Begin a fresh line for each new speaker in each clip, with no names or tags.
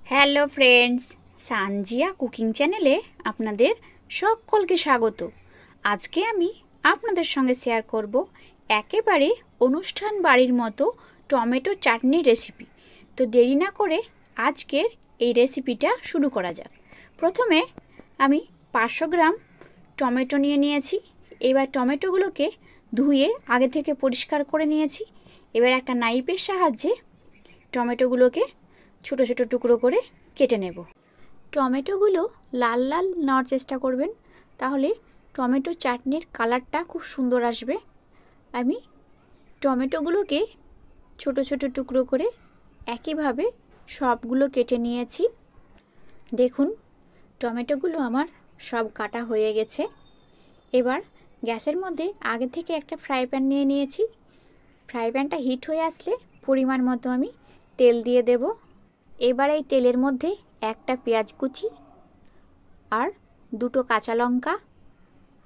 Hello friends, Sanjia cooking চ্যানেলে আপনাদের সকলকে স্বাগত। আজকে আমি আপনাদের সঙ্গে শেয়ার করব একেবারে অনুষ্ঠান বাড়ির মতো টমেটো চাটনির রেসিপি। তো দেরি না করে আজকের এই রেসিপিটা শুরু করা যাক। প্রথমে আমি 500 গ্রাম টমেটো নিয়ে নিয়েছি। এবার টমেটোগুলোকে ধুয়ে আগে থেকে পরিষ্কার করে নিয়েছি। এবার একটা নাইফের সাহায্যে টমেটোগুলোকে ছোট ছোট টুকরো করে কেটে নেব। টমেটোগুলো লাল লাল নেওয়ার চেষ্টা করবেন, তাহলে টমেটো চাটনির কালারটা খুব সুন্দর আসবে। আমি টমেটোগুলোকে ছোট ছোট টুকরো করে একইভাবে সবগুলো কেটে নিয়েছি। দেখুন, টমেটোগুলো আমার সব কাটা হয়ে গেছে। এবার গ্যাসের মধ্যে আগে থেকে একটা ফ্রাই প্যান নিয়ে নিয়েছি। ফ্রাই প্যানটা হিট হয়ে আসলে পরিমাণ মতো আমি তেল দিয়ে দেব। এবার এই তেলের মধ্যে একটা পেঁয়াজ কুচি আর দুটো কাঁচা লঙ্কা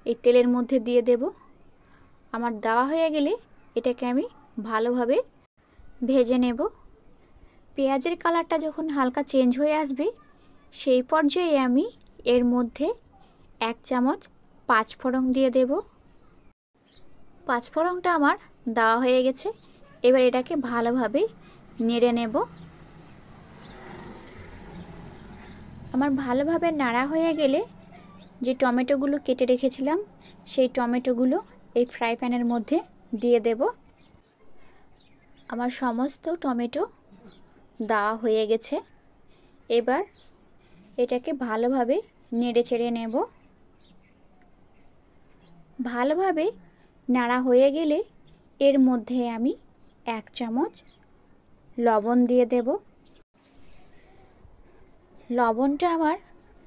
এই তেলের মধ্যে দিয়ে দেব। আমার দেওয়া হয়ে গেলে এটাকে আমি ভালোভাবে ভেজে নেব। পেঁয়াজের কালারটা যখন হালকা চেঞ্জ হয়ে আসবে, সেই পর্যায়ে আমি এর মধ্যে 1 চামচ 5 ফোড়ন দিয়ে দেব। 5 ফোড়নটা আমার দেওয়া হয়ে গেছে। এবার এটাকে ভালোভাবে নেড়ে নেব। আমার ভালোভাবে নাড়া হয়ে গেলে যে টমেটোগুলো কেটে রেখেছিলাম সেই টমেটোগুলো এই ফ্রাই প্যানের মধ্যে দিয়ে দেব। আমার সমস্ত টমেটো দেওয়া হয়ে গেছে। এবার এটাকে ভালোভাবে নেড়ে চেড়ে নেব। ভালোভাবে নাড়া হয়ে গেলে এর মধ্যে আমি 1 চামচ লবণ দিয়ে দেব। লবণটা আমার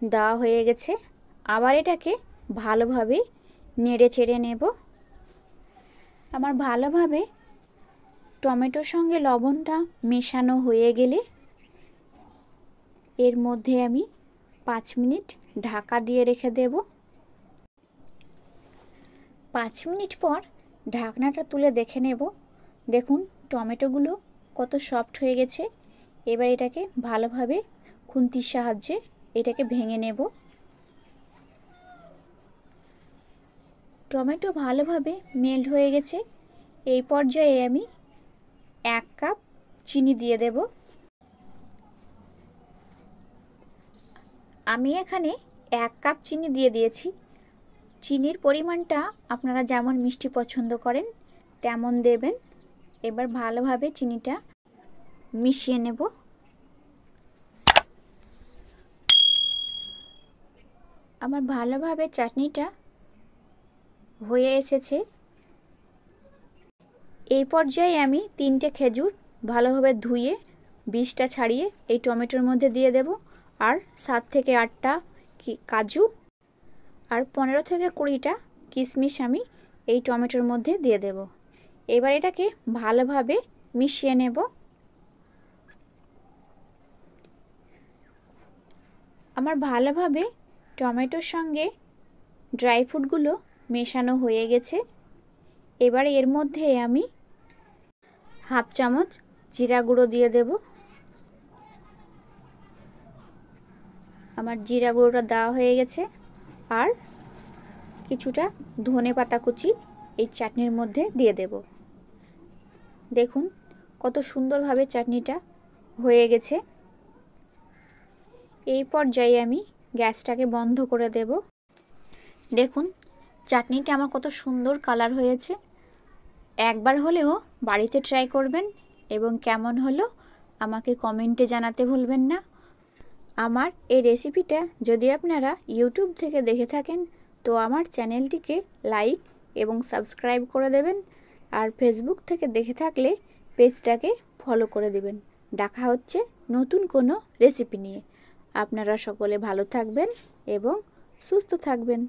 দেওয়া হয়ে গেছে। আবার এটাকে ভালোভাবে নেড়ে চেড়ে নেব। আমার ভালোভাবে টমেটোর সঙ্গে লবণটা মেশানো হয়ে গেলে এর মধ্যে আমি 5 মিনিট ঢাকা দিয়ে রেখে দেব। 5 মিনিট পর ঢাকনাটা তুলে দেখে নেব। দেখুন, টমেটোগুলো কত সফট হয়ে গেছে। এবার এটাকে ভালোভাবে খুন্তির সাহায্যে এটাকে ভেঙে নেব। টমেটো ভালোভাবে মেল্ট হয়ে গেছে। এই পর্যায়ে আমি 1 কাপ চিনি দিয়ে দেব। আমি এখানে 1 কাপ চিনি দিয়ে দিয়েছি। চিনির পরিমাণটা আপনারা যেমন মিষ্টি পছন্দ করেন তেমন দেবেন। এবার ভালোভাবে চিনিটা মিশিয়ে নেব। আমার ভালোভাবে চাটনিটা হয়ে এসেছে। এই পর্যায়ে আমি 3টে খেজুর ভালোভাবে ধুয়ে বীজটা ছাড়িয়ে এই টমেটোর মধ্যে দিয়ে দেব। আর 7 থেকে 8টা কাজু আর 15 থেকে 20টা কিশমিশ আমি এই টমেটোর মধ্যে দিয়ে দেব। এবার এটাকে ভালোভাবে মিশিয়ে নেব। আমার ভালোভাবে টমেটোর সঙ্গে ড্রাই ফ্রুটগুলো মেশানো হয়ে গেছে। এবার এর মধ্যে আমি 1/2 চামচ জিরা গুঁড়ো দিয়ে দেব। আমার জিরা গুঁড়োটা দেওয়া হয়ে গেছে। আর কিছুটা ধনেপাতা কুচি এই চাটনির মধ্যে দিয়ে দেব। দেখুন কত সুন্দরভাবে চাটনিটা হয়ে গেছে। এই পর্যায়ে আমি গ্যাসটাকে বন্ধ করে দেব। দেখুন, চাটনিটা আমার কত সুন্দর কালার হয়েছে। একবার হলেও বাড়িতে ট্রাই করবেন এবং কেমন হলো আমাকে কমেন্টে জানাতে ভুলবেন না। আমার এই রেসিপিটা যদি আপনারা ইউটিউব থেকে দেখে থাকেন তো আমার চ্যানেলটিকে লাইক এবং সাবস্ক্রাইব করে দেবেন। আর ফেসবুক থেকে দেখে থাকলে পেজটাকে ফলো করে দেবেন। দেখা হচ্ছে নতুন কোনো রেসিপি নিয়ে। আপনারা সকলে ভালো থাকবেন এবং সুস্থ থাকবেন।